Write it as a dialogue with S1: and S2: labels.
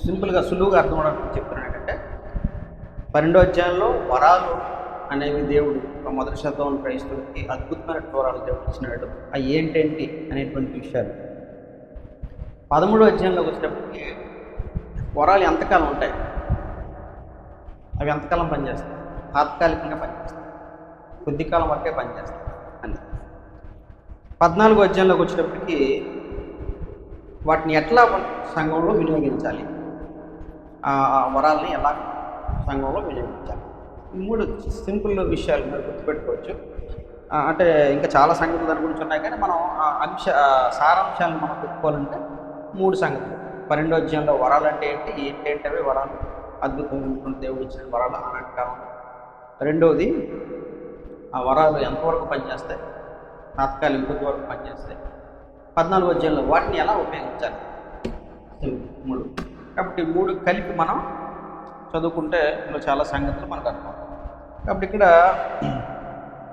S1: సింపుల్గా సులువుగా అర్థం అవడానికి చెప్తున్నాను ఏంటంటే 12వ అధ్యాయంలో వరాలు అనేవి దేవుడు మొదటి శతమానం క్రైస్తవులకి అద్భుతమైన వరాలు దేవుడు ఇచ్చినాడు. అవి ఏంటేంటి అనేటువంటి విషయాలు 13వ అధ్యాయంలోకి వచ్చేటప్పటికి వరాలు ఎంతకాలం ఉంటాయి, అవి ఎంతకాలం పనిచేస్తాయి, తాత్కాలికంగా పనిచేస్తాయి, కొద్ది కాలం వరకే పనిచేస్తాయి అని. 14వ అధ్యాయంలోకి వచ్చేటప్పటికి వాటిని ఎట్లా సంఘంలో వినియోగించాలి, ఆ వరాలని ఎలా సంఘంలో వినియోగించాలి. ఈ 3 సింపుల్ విషయాలు మీరు గుర్తుపెట్టుకోవచ్చు. అంటే ఇంకా చాలా సంగతులు దాని గురించి ఉన్నాయి, కానీ మనం సారాంశాలను మనం చెప్పుకోవాలంటే 3 సంగతులు. 12వ అధ్యాయంలో వరాలు అంటే ఏంటి, ఏంటంటే వరాలు అద్భుతమైన దేవుడు ఇచ్చిన వరాలు ఆనాటి కాలం. రెండవది ఆ వరాలు ఎంతవరకు పనిచేస్తాయి, తాత్కాలిక కొద్ది వరకు పనిచేస్తాయి. 14వ అధ్యాయంలో వాటిని ఎలా ఉపయోగించాలి, 3. కాబట్టి 3 కలిపి మనం చదువుకుంటే ఇందులో చాలా సంగతులు మనకు అనుకుంటాం. కాబట్టి ఇక్కడ